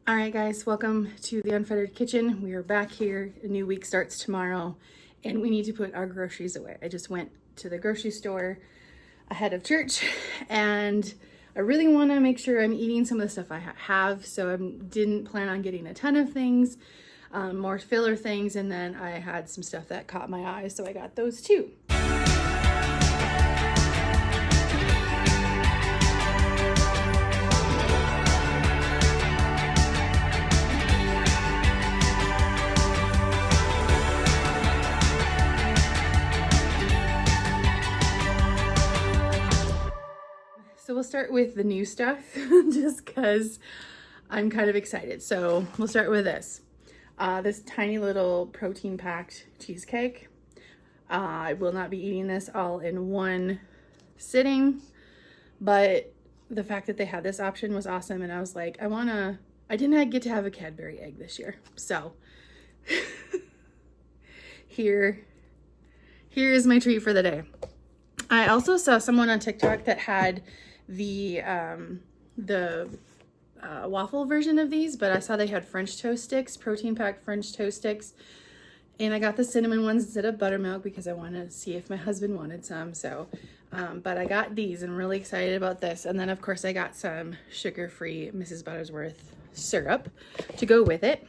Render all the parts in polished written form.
All right, guys, welcome to the Unfettered Kitchen. We are back here. A new week starts tomorrow, and we need to put our groceries away. I just went to the grocery store ahead of church, and I really want to make sure I'm eating some of the stuff I have, so I didn't plan on getting a ton of things, more filler things, and then I had some stuff that caught my eye, so I got those too. So we'll start with the new stuff just because I'm kind of excited. So we'll start with this. This tiny little protein packed cheesecake. I will not be eating this all in one sitting, but the fact that they had this option was awesome. And I was like, I didn't get to have a Cadbury egg this year. So here is my treat for the day. I also saw someone on TikTok that had the waffle version of these, but I saw they had French toast sticks, protein packed French toast sticks, and I got the cinnamon ones instead of buttermilk because I wanted to see if my husband wanted some. So but I got these and I'm really excited about this. And then of course I got some sugar-free Mrs. Buttersworth syrup to go with it.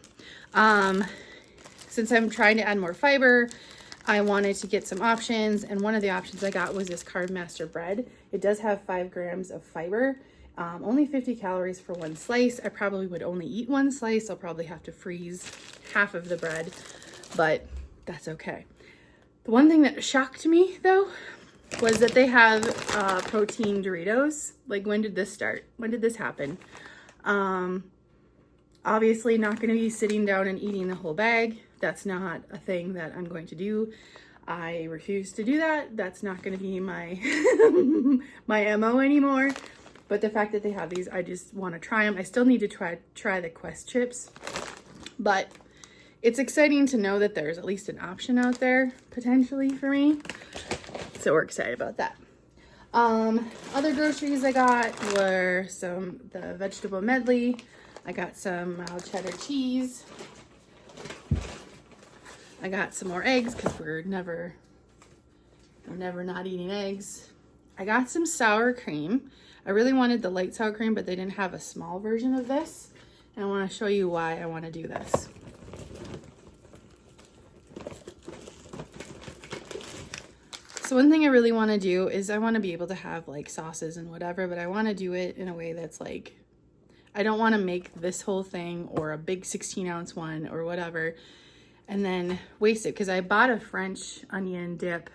Since I'm trying to add more fiber, I wanted to get some options, and one of the options I got was this Carb Master bread. It does have 5 grams of fiber, only 50 calories for one slice. I probably would only eat one slice. I'll probably have to freeze half of the bread, but that's okay. The one thing that shocked me though was that they have protein Doritos. Like, when did this start? When did this happen? Obviously not going to be sitting down and eating the whole bag. That's not a thing that I'm going to do. I refuse to do that. That's not going to be my my MO anymore. But the fact that they have these, I just want to try them. I still need to try the Quest chips. But it's exciting to know that there's at least an option out there potentially for me. So we're excited about that. Other groceries I got were the vegetable medley. I got some mild cheddar cheese. I got some more eggs because we're never not eating eggs. I got some sour cream. I really wanted the light sour cream, but they didn't have a small version of this. And I want to show you why I want to do this. So one thing I really want to do is I want to be able to have like sauces and whatever, but I want to do it in a way that's like, I don't want to make this whole thing or a big 16-ounce one or whatever and then waste it, because I bought a French onion dip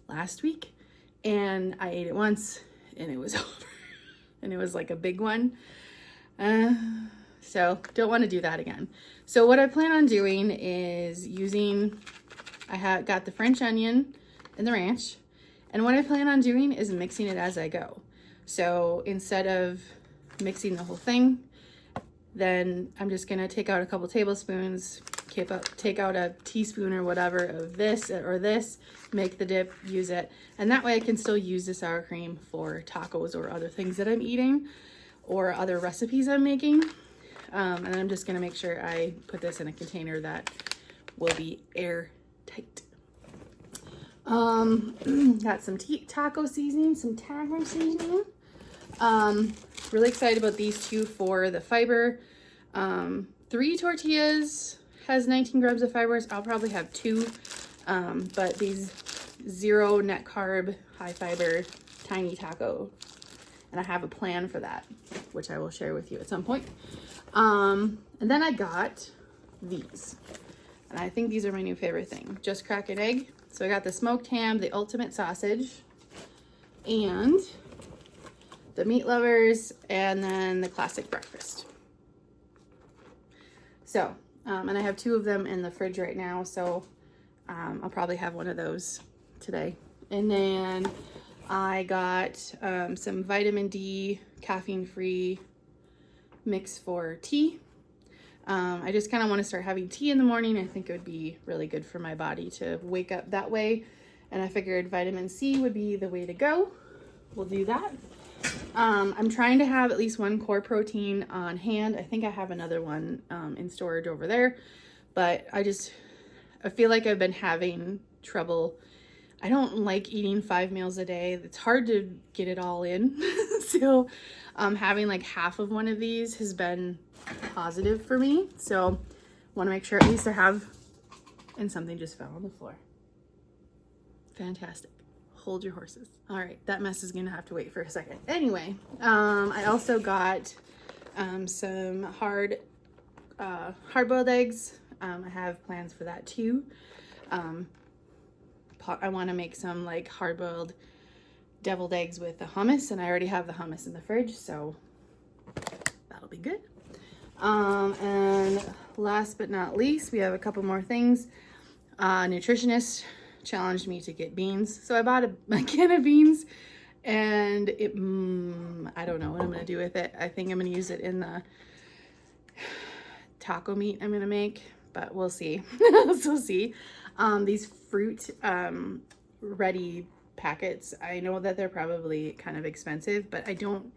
last week and I ate it once and it was over and it was like a big one. So don't want to do that again. So what I plan on doing is I got the French onion and the ranch, and what I plan on doing is mixing it as I go. So instead of mixing the whole thing, then I'm just gonna take out a couple tablespoons, take out a teaspoon or whatever of this or this, make the dip, use it, and that way I can still use the sour cream for tacos or other things that I'm eating or other recipes I'm making. And I'm just gonna make sure I put this in a container that will be airtight. Got some taco seasoning, some taco seasoning. Really excited about these two for the fiber. 3 tortillas has 19 grams of fibers. I'll probably have 2, but these 0 net carb, high fiber, tiny taco. And I have a plan for that, which I will share with you at some point. And then I got these, and I think these are my new favorite thing. Just crack an egg. So I got the smoked ham, the ultimate sausage, and the meat lovers, and then the classic breakfast. So, and I have 2 of them in the fridge right now, so I'll probably have one of those today. And then I got some vitamin D caffeine-free mix for tea. I just kind of want to start having tea in the morning. I think it would be really good for my body to wake up that way. And I figured vitamin C would be the way to go. We'll do that. I'm trying to have at least one core protein on hand. I think I have another one in storage over there, but I feel like I've been having trouble. I don't like eating 5 meals a day. It's hard to get it all in. So having like half of one of these has been positive for me. So want to make sure at least I have, and something just fell on the floor. Fantastic. Hold your horses. All right, that mess is gonna have to wait for a second. Anyway, I also got some hard-boiled eggs. I have plans for that too. I want to make some like hard-boiled deviled eggs with the hummus, and I already have the hummus in the fridge, so that'll be good. And last but not least, we have a couple more things. Nutritionist challenged me to get beans, so I bought a can of beans, and I don't know what I'm gonna do with it. I think I'm gonna use it in the taco meat I'm gonna make, but we'll see. So see. These fruit ready packets, I know that they're probably kind of expensive, but I don't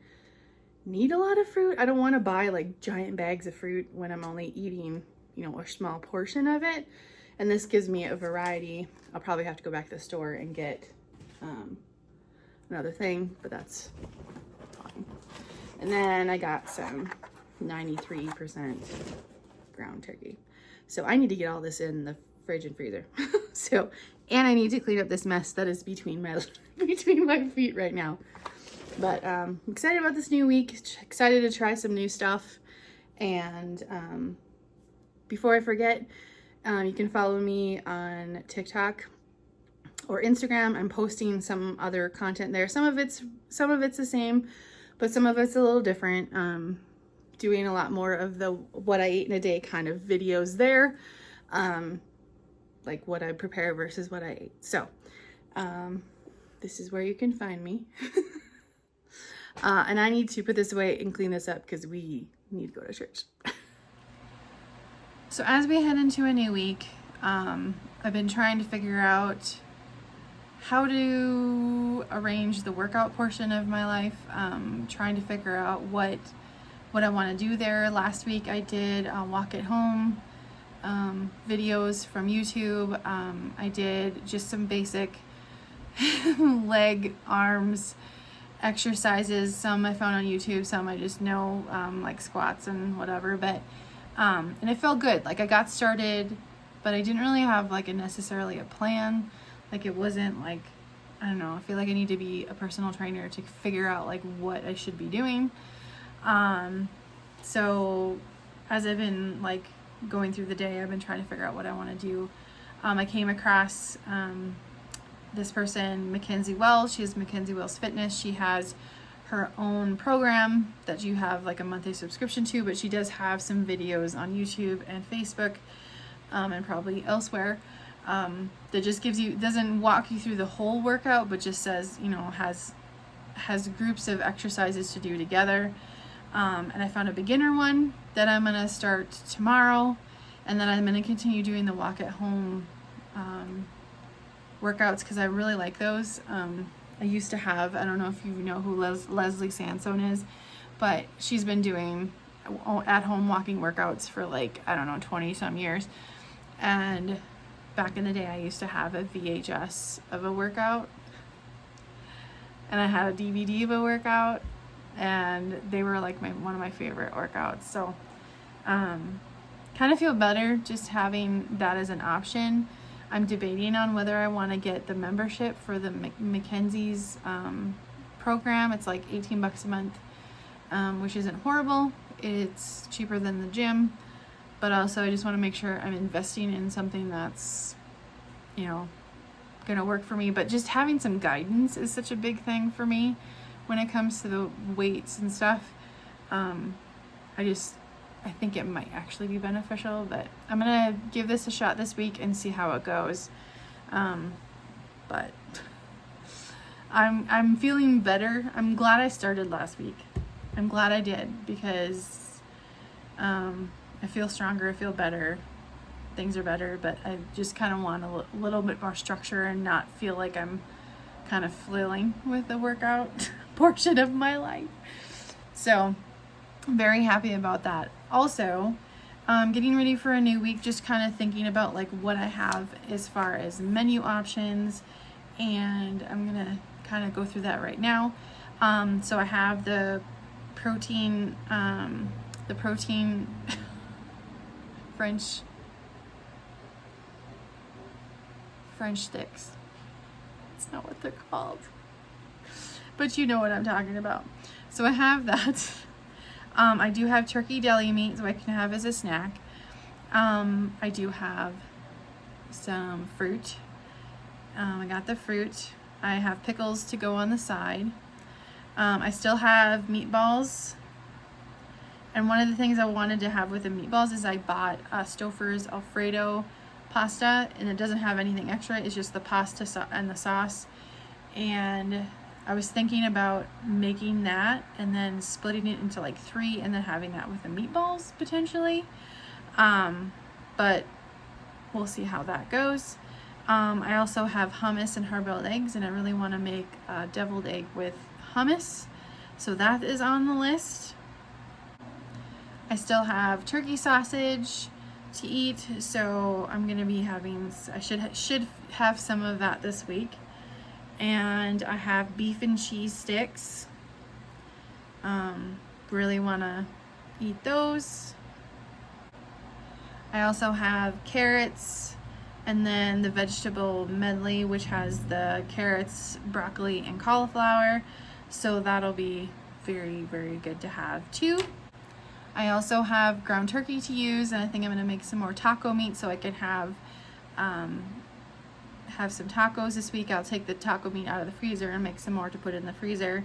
need a lot of fruit. I don't want to buy like giant bags of fruit when I'm only eating, you know, a small portion of it. And this gives me a variety. I'll probably have to go back to the store and get another thing, but that's fine. And then I got some 93% ground turkey. So I need to get all this in the fridge and freezer. So, and I need to clean up this mess that is between my feet right now. But I'm excited about this new week, excited to try some new stuff. And before I forget, you can follow me on TikTok or Instagram. I'm posting some other content there. Some of it's the same, but some of it's a little different. Doing a lot more of the what I ate in a day kind of videos there. Like what I prepare versus what I ate. So this is where you can find me. And I need to put this away and clean this up because we need to go to church. So as we head into a new week, I've been trying to figure out how to arrange the workout portion of my life. Trying to figure out what I want to do there. Last week I did walk at home videos from YouTube. I did just some basic leg, arms exercises. Some I found on YouTube, some I just know, like squats and whatever, but and it felt good. Like I got started, but I didn't really have like necessarily a plan. Like it wasn't like, I don't know, I feel like I need to be a personal trainer to figure out like what I should be doing. So as I've been like going through the day, I've been trying to figure out what I want to do. I came across this person, Mackenzie Wells. She has Mackenzie Wells Fitness. She has her own program that you have like a monthly subscription to, but she does have some videos on YouTube and Facebook and probably elsewhere that just doesn't walk you through the whole workout, but just says, you know, has groups of exercises to do together. And I found a beginner one that I'm going to start tomorrow, and then I'm going to continue doing the walk at home workouts because I really like those. I used to have, I don't know if you know who Leslie Sansone is, but she's been doing at home walking workouts for like, I don't know, 20 some years. And back in the day, I used to have a VHS of a workout, and I had a DVD of a workout, and they were like one of my favorite workouts. So kind of feel better just having that as an option. I'm debating on whether I want to get the membership for the Mackenzie's program. It's like $18 a month, which isn't horrible. It's cheaper than the gym, but also I just want to make sure I'm investing in something that's, you know, gonna work for me. But just having some guidance is such a big thing for me when it comes to the weights and stuff. I think it might actually be beneficial, but I'm gonna give this a shot this week and see how it goes. But I'm feeling better. I'm glad I started last week. I'm glad I did because I feel stronger, I feel better, things are better, but I just kind of want a little bit more structure and not feel like I'm kind of flailing with the workout portion of my life. So I'm very happy about that. Also, getting ready for a new week, just kind of thinking about like what I have as far as menu options, and I'm gonna kind of go through that right now. So I have the protein French sticks. It's not what they're called, but you know what I'm talking about. So I have that. I do have turkey deli meat, so I can have as a snack. I do have some fruit. I got the fruit. I have pickles to go on the side. I still have meatballs. And one of the things I wanted to have with the meatballs is I bought Stouffer's Alfredo pasta, and it doesn't have anything extra. It's just the pasta and the sauce. And I was thinking about making that and then splitting it into like 3 and then having that with the meatballs potentially. But we'll see how that goes. I also have hummus and hard-boiled eggs, and I really want to make a deviled egg with hummus. So that is on the list. I still have turkey sausage to eat, so I'm going to be having, I should have some of that this week. And I have beef and cheese sticks. Really want to eat those. I also have carrots, and then the vegetable medley, which has the carrots, broccoli, and cauliflower. So that'll be very, very good to have too. I also have ground turkey to use, and I think I'm going to make some more taco meat so I can have some tacos this week. I'll take the taco meat out of the freezer and make some more to put in the freezer.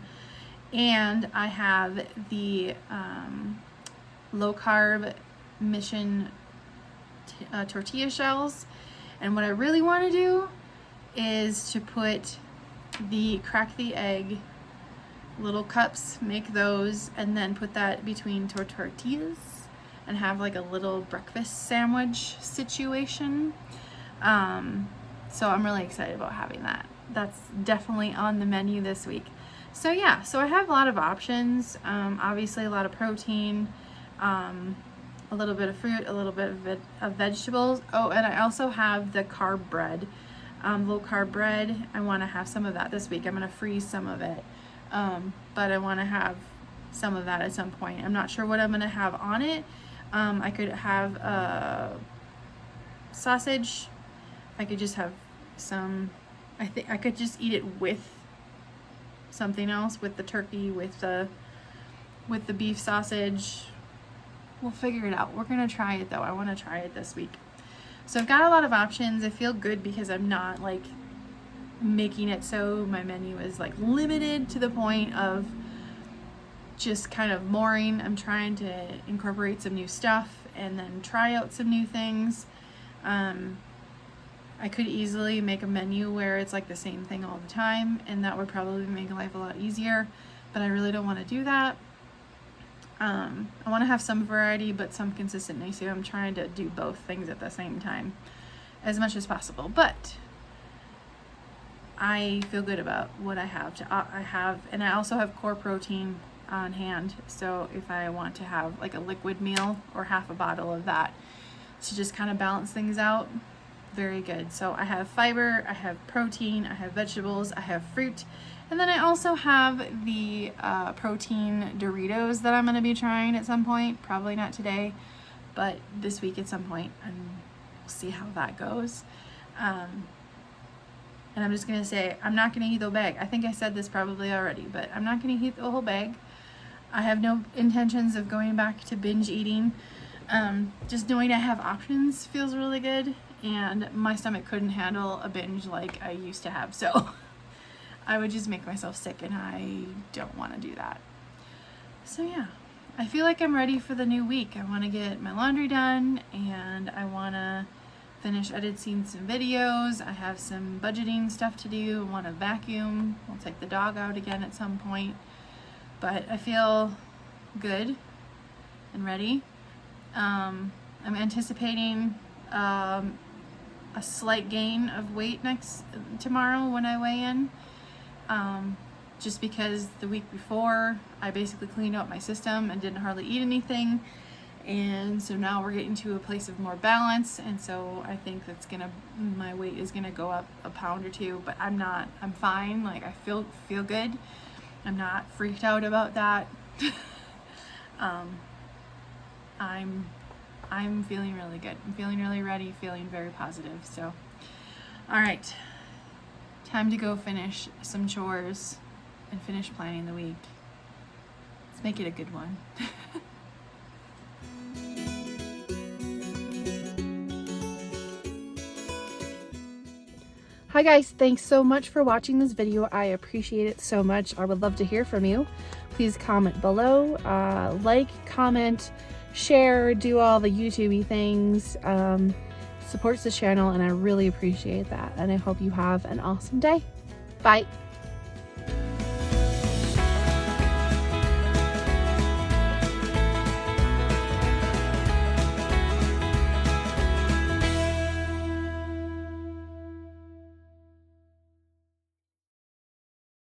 And I have the low carb mission tortilla shells. And what I really want to do is to put the crack the egg little cups, make those, and then put that between tortillas and have like a little breakfast sandwich situation. So I'm really excited about having that. That's definitely on the menu this week. So yeah, so I have a lot of options. Obviously a lot of protein, a little bit of fruit, a little bit of vegetables. Oh, and I also have the carb bread, low carb bread. I want to have some of that this week. I'm going to freeze some of it. But I want to have some of that at some point. I'm not sure what I'm going to have on it. I could have sausage. I could just have some, I think I could just eat it with something else, with the turkey, with the beef sausage. We'll figure it out. We're going to try it though. I want to try it this week. So I've got a lot of options. I feel good because I'm not like making it so my menu is like limited to the point of just kind of boring. I'm trying to incorporate some new stuff and then try out some new things. I could easily make a menu where it's like the same thing all the time, and that would probably make life a lot easier, but I really don't want to do that. I want to have some variety but some consistency, so I'm trying to do both things at the same time as much as possible. But I feel good about what I have, and I also have core protein on hand, so if I want to have like a liquid meal or half a bottle of that to just kind of balance things out, very good. So I have fiber, I have protein, I have vegetables, I have fruit, and then I also have the protein Doritos that I'm going to be trying at some point. Probably not today, but this week at some point, and we'll see how that goes. And I'm just going to say, I'm not going to eat the whole bag. I think I said this probably already, but I'm not going to eat the whole bag. I have no intentions of going back to binge eating. Just knowing I have options feels really good, and my stomach couldn't handle a binge like I used to have. So I would just make myself sick, and I don't want to do that. So yeah, I feel like I'm ready for the new week. I want to get my laundry done, and I want to finish editing some videos. I have some budgeting stuff to do. I want to vacuum. I'll take the dog out again at some point. But I feel good and ready. I'm anticipating a slight gain of weight tomorrow when I weigh in. just because the week before I basically cleaned out my system and didn't hardly eat anything. And so now we're getting to a place of more balance, and so I think that's my weight is gonna go up a pound or two, but I'm fine. Like, I feel good. I'm not freaked out about that. I'm feeling really good. I'm feeling really ready, feeling very positive. So, all right, time to go finish some chores and finish planning the week. Let's make it a good one. Hi guys, thanks so much for watching this video. I appreciate it so much. I would love to hear from you. Please comment below, like, comment, share, do all the YouTube-y things. Supports the channel, and I really appreciate that. And I hope you have an awesome day. Bye.